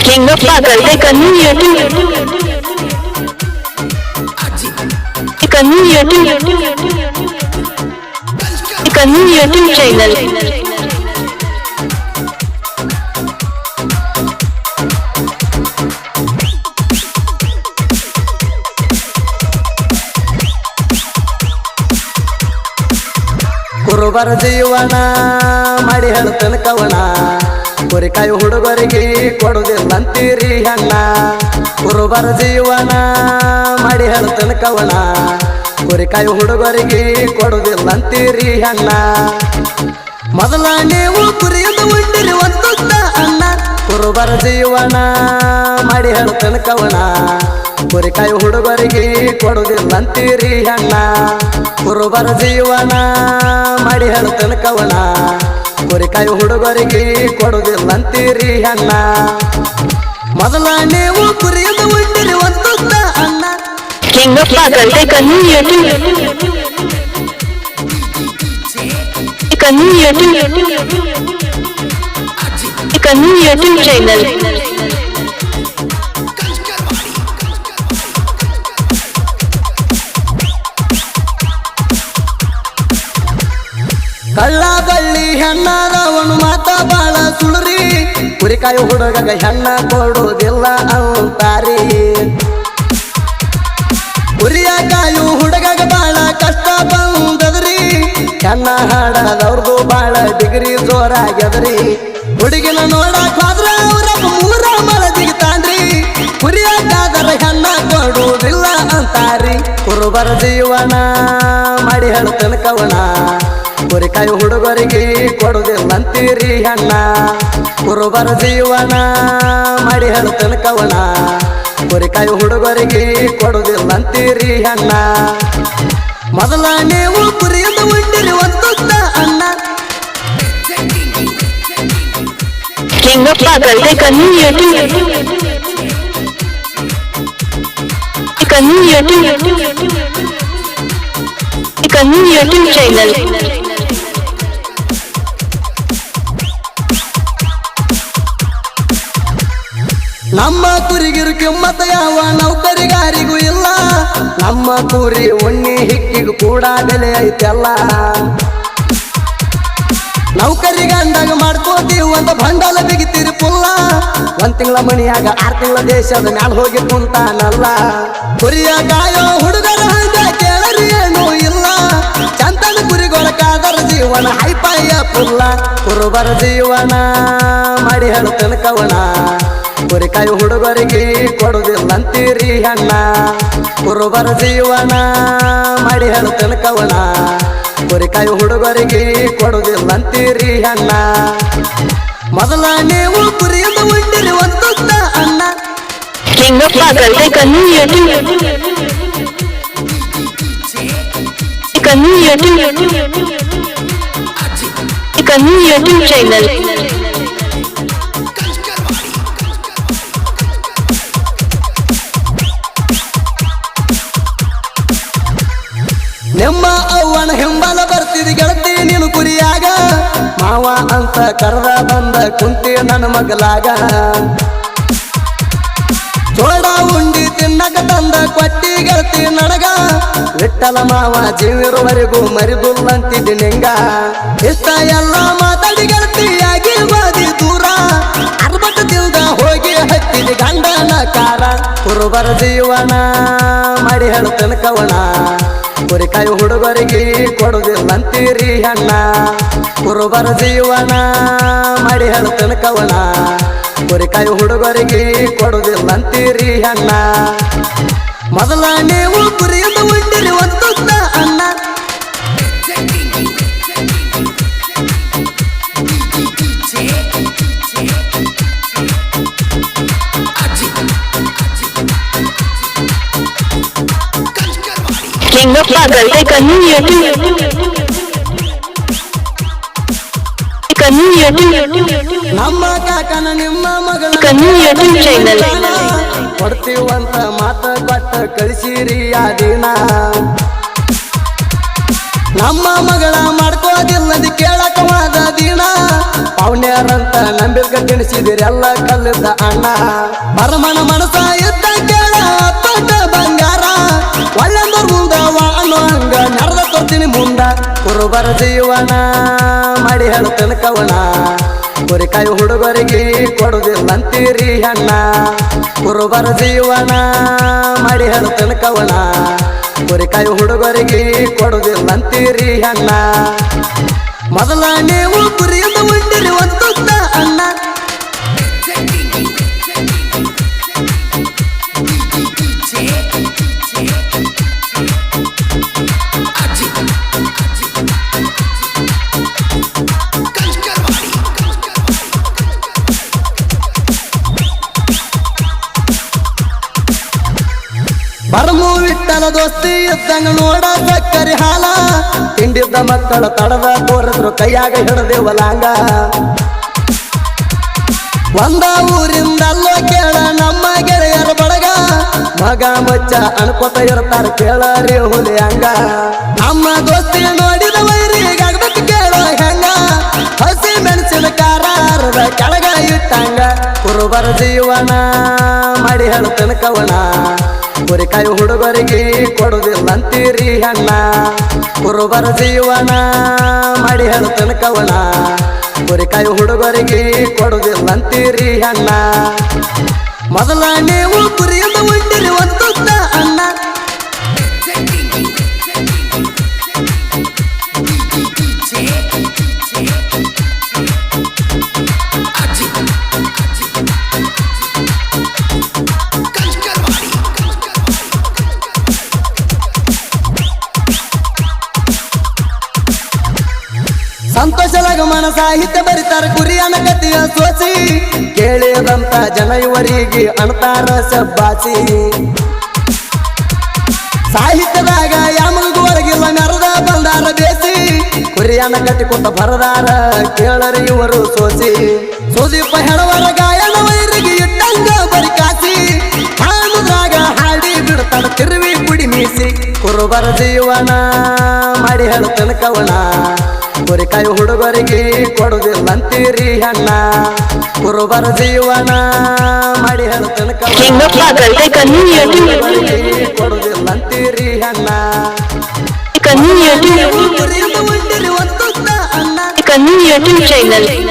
King of Pagal, take a new YouTube channel. ಕುರುಬರ ಜೀವನ ಮಾಡಿ ಹೇಳ್ತನ ಕವನ ಕುರಿಕಾಯಿ ಹುಡುಗರಿಗೆ ಕೊಡುದಿಲ್ಲಂತೀರಿ ಹಣ್ಣ ಕುರುಬರ ಜೀವನ ಮಾಡಿ ಹೇಳ್ತನ ಕವನ ಕುರಿಕಾಯಿ ಹುಡುಗರಿಗೆ ಕೊಡುದಿಲ್ಲಂತೀರಿ ಹಣ್ಣ ಮೊದಲ ನೀವು ಕುರಿಯಿಂದ ಉಂಡಿರಿ ಒಂದುತ್ತ ಅಣ್ಣ ಕುರುಬರ ಜೀವನ ಮಾಡಿ ಹೇಳ್ತನ ಕವನ ಕುರಿಕಾಯಿ ಹುಡುಗರಿಗೆ ಕೊಡುದಿಲ್ಲಂತೀರಿ ಹಣ್ಣ ಕುರುಬರ ಜೀವನ ಮಾಡಿ ಹೇಳ್ತನ ಕವನ ಕುರಿಕಾಯಿ ಹುಡುಗರಿಗೆ ಕೊಡುದಿಲ್ಲಂತೀರಿ ಹಣ್ಣ ಮೊದಲ ನೀವು ಕುರಿಯಿಂದ ಉಂಡಿರಿ ಒಂದುತ್ತ ಅಣ್ಣ King of Pagal, take a new YouTube channel. ಕಳ್ಳ ಬಳ್ಳಿ ಹೆಣ್ಣಾದವನು ಮಾತ ಬಾಳ ಸುಳ್ರಿ ಕುರಿಕಾಯಿ ಹುಡುಗಗ ಹೆಣ್ಣ ಕೊಡುವುದಿಲ್ಲ ಅಂತಾರಿ ಕುರಿಯ ಕಾಯು ಹುಡುಗಗ ಬಾಳ ಕಷ್ಟ ಬಂದದ್ರಿ ಹೆಣ್ಣ ಹಾಡದವ್ರದು ಬಾಳ ಡಿಗ್ರಿ ಜೋರಾಗ್ಯದ್ರಿ ಹುಡುಗಿನ ನೋಡಕ್ ಹೋದ್ರ ಅವ್ರ ಮೂರ ಮಳ ಜಿಗ್ತಾನ್ರಿ ಕುರಿಯಾಗಾದರ ಹೆಣ್ಣ ಕೊಡುವುದಿಲ್ಲ ಅಂತಾರಿ ಕುರುಬರ ಜೀವನ ಮಾಡಿ ಹೇಳ್ತನ ಕವನ ಕುರಿಕಾಯಿ ಹುಡುಗರಿಗೆ ಕೊಡುದಿಲ್ಲಂತೀರಿ ಹಣ್ಣ ಕುರುಬರ ಜೀವನ ಮಾಡಿ ಹೇಳ್ತನ ಕವನ ಕುರಿಕಾಯಿ ಹುಡುಗರಿಗೆ ಕೊಡುದಿಲ್ಲಂತೀರಿ ಹಣ್ಣ ಮೊದಲ ನೀವು ಕುರಿಯಿಂದ ಉಂಡಿರಿ ಒಂದುತ್ತ ಅಣ್ಣ King of Pagal, take a new YouTube channel. ನಮ್ಮ ಕುರಿಗಿರು ಕಿಮ್ಮತ್ತ ಯಾವ ನೌಕರಿಗಾರಿಗೂ ಇಲ್ಲ ನಮ್ಮ ಕುರಿ ಉಣ್ಣಿ ಹಿಕ್ಕಿಗೂ ಕೂಡ ಬೆಲೆ ಐತಲ್ಲ ನೌಕರಿಗಂದಾಗ ಮಾಡ್ಕೋತೀವಿ ಒಂದು ಬಂಡಲ ಬಿಗಿತೀರಿ ಪುಲ್ಲ ಒಂದ್ ತಿಂಗಳ ಮನಿಯಾಗ 6 ತಿಂಗಳ ದೇಶದ ಮ್ಯಾಲ ಹೋಗಿ ಕುಂತಾನಲ್ಲ ಕುರಿಯ ಕಾಯೋ ಹುಡುಗರ ಹಂಗ ಕೇಳರಿ ಏನೂ ಇಲ್ಲ ಚಂದನ ಕುರಿಗೊಳಕಾದರ ಜೀವನ ಹೈಪಾಯ ಪುಲ್ಲ ಕುರುಬರ ಜೀವನ ಮಾಡಿ ಹೇಳ್ತನ ಕವನ ಕುರಿಕಾಯಿ ಹುಡುಗರಿಗೆ ಕೊಡುದಿಲ್ಲಂತೀರಿ ಹಣ್ಣ ಕುರುಬರ ಜೀವನ ಮಾಡಿ ಹೇಳ್ತನ ಕವನ ಕುರಿಕಾಯಿ ಹುಡುಗರಿಗೆ ಕೊಡುದಿಲ್ಲಂತೀರಿ ಹಣ್ಣ ಮೊದಲ ನೀವು ಕುರಿಯಿಂದ ಉಂಡಿರಿ ಒಂದುತ್ತ ಅಣ್ಣ King of Pagal, take a new YouTube channel. ನಿಮ್ಮ ಅವ್ವನ ಹಿಂಬಲ ಬರ್ತಿದಿ ಗೆಳತಿ ನೀನು ಕುರಿಯಾಗ ಮಾವ ಅಂತ ಕರ್ರ ಬಂದ ಕುಂತಿ ನನ್ನ ಮಗಲಾಗ ಚೋಡ ಉಂಡಿ ತಿನ್ನಕ ತಂದ ಕೊಟ್ಟಿ ಗೆಳತಿ ನನಗ ವಿಠಲ ಮಾವ ಜೀವಿರುವರೆಗೂ ಮರಿದುಲ್ಲಂತಿದ್ದಿ ನಿಂಗ ಇಷ್ಟ ಎಲ್ಲ ಮಾತಾಡಿ ಗೆಳತಿಯಾಗಿ ವಾದಿ ದೂರ ಅರ್ಬಟ ತಿಳ್ದ ಹೋಗಿ ಹತ್ತಿದಿ ಗಂಡನ ಕಾರ ಕುರುಬರ ಜೀವನ ಮಾಡಿ ಹೇಳ್ತನ ಕವನ ಕುರಿಕಾಯಿ ಹುಡುಗರಿಗೆ ಕೊಡುದಿಲ್ಲಂತೀರಿ ಹಣ್ಣ ಕುರುಬರ ಜೀವನ ಮಾಡಿ ಹೇಳ್ತನ ಕವನ ಕುರಿಕಾಯಿ ಹುಡುಗರಿಗೆ ಕೊಡುದಿಲ್ಲಂತೀರಿ ಹಣ್ಣ ಮೊದಲ ನೀವು ಕುರಿಯಿಂದ ಉಂಡಿರಿ ಒಂದುತ್ತ ಅಣ್ಣ King of Pagal, take a new ನಮ್ಮ ಕಾಕನ ನಿಮ್ಮ ಮಗಳ YouTube channel. ಕೊಡ್ತೀವಂತ ಮಾತ ಕೊಟ್ಟ ಕಳಿಸಿರಿ ಆ ದಿನ ನಮ್ಮ ಮಗಳ ಮಾಡ್ಕೋದಿಲ್ಲದ ಕೇಳಕವಾದ ದಿನ ಪೌಣ್ಯರಂತ ನಂಬಿಕ ತಿಣಿಸಿದಿರೆಲ್ಲ ಕಲ್ಲದ ಅಣ್ಣ ಪರಮನ ಮನಸ ಇದ್ದ ಕೇಳ ತೊಟ್ಟ ಬಂಗಾರ ಒಳ್ಳೆಂದರ್ ಮುಂದ ವಾಣು ಹಂಗ ನಡೆದ ತೊರ್ತೀನಿ ಮುಂದ ಕುರುಬರ ಜೀವನ ಮಾಡಿ ಹೇಳ್ತೇನೆ ಕವನ ಕುರಿಕಾಯಿ ಹುಡುಗರಿಗೆ ಕೊಡುದಿಲ್ಲಂತೀರಿ ಅಣ್ಣ ಕುರುಬರ ಜೀವನ ಮಾಡಿ ಹೇಳ್ತೇನೆ ಕವನ ಕುರಿಕಾಯಿ ಹುಡುಗರಿಗೆ ಕೊಡುದಿಲ್ಲಂತೀರಿ ಅಣ್ಣ ಮೊದಲ ನೀವು ಕುರಿಯಿಂದ ಉಂಡಿರಿ ಒಂದು ಅಣ್ಣ ಬರಮು ವಿಟ್ಟಲ ದೋಸ್ತಿ ಇದ್ದಂಗ ನೋಡ ಸಕ್ಕರೆ ಹಾಲ ತಿಂಡಿದ್ದ ಮಕ್ಕಳ ತಡದ ತೋರಿದ್ರು ಕೈಯಾಗ ಹಿಡದೇವಲಾಂಗ ಒಂದ ಊರಿಂದ ಅಲ್ಲೋ ಕೇಳ ನಮ್ಮ ಗೆಳೆಯರ ಬಳಗ ಮಗ ಮಚ್ಚ ಅನ್ಕೋತ ಇರ್ತಾರ ಕೇಳರಿ ಹುಲಿ ಹಂಗ ನಮ್ಮ ದೋಸ್ತಿ ನೋಡಿದ ವೈರಿಗಾಗ್ಬೇಕು ಕೇಳೋ ಹೆಂಗ ಹಸಿ ಮೆಣಸಿನ ಕಾರಾರದ ಕೆಳಗ ಇಟ್ಟಂಗ ಕುರುಬರ ಜೀವನ ಮಾಡಿ ಹೇಳ್ತೇನೆ ಕವನ ಕುರಿಕಾಯಿ ಹುಡುಗರಿಗೆ ಕೊಡುದಿಲ್ಲಂತೀರಿ ಅಣ್ಣ ಕುರುಬರ ಜೀವನ ಮಾಡಿ ಹೇಳ್ತೇನೆ ಕವನ ಕುರಿಕಾಯಿ ಹುಡುಗರಿಗೆ ಕೊಡುದಿಲ್ಲಂತೀರಿ ಅಣ್ಣ ಮೊದಲ ನೀವು ಕುರಿಯಿಂದ ಉಂಡಿರಿ ಒಂದು ಅಣ್ಣ ಸಂತೋಷ ಲಗಮನ ಸಾಹಿತ್ಯ ಬರಿತಾರ ಕುರಿಯನ ಕಥೆಯ ಸೋಸಿ ಕೇಳಿದಂತ ಜನ ಇವರಿಗೆ ಅಣ್ತಾರ ಸಬ್ಬಾಸಿ ಸಾಹಿತ್ಯದಾಗ ಯಾಮಲ್ಗೂ ಒಳಗಿಲ್ಲ ಮೆರದ ಬಂದಾರ ಬೇಸಿ ಕುರಿಯನ ಕಟ್ಟಿ ಕೊಟ್ಟ ಬರದಾರ ಕೇಳರಿ ಇವರು ಸೋಸಿ ಸುದೀಪ ಹೆಣವರ ಗಾಯನ ವೈರಿಗೆ ಇಟ್ಟಂಗ ಬರಿ ಕಾಸಿ ಹಾಡುದಾಗ ಹಾಡಿ ಬಿಡ್ತಾರ ತಿರುವಿ ಕುಡಿ ಮೀಸಿ ಕುರುಬರ ಜೀವನ ಮಾಡಿ ಹೇಳ್ತೇನೆ ಕವನ ಕುರಿಕಾಯಿ ಹುಡುಗರಿಗೆ ಕೊಡುದಿಲ್ಲಂತೀರಿ ಅಣ್ಣ ಕುರುಬರ ಜೀವನ ಮಾಡಿ ಹೇಳ್ತೇನೆ ಕೊಡುದಿಲ್ಲಂತೀರಿ ಅಣ್ಣ Kanu YouTube channel.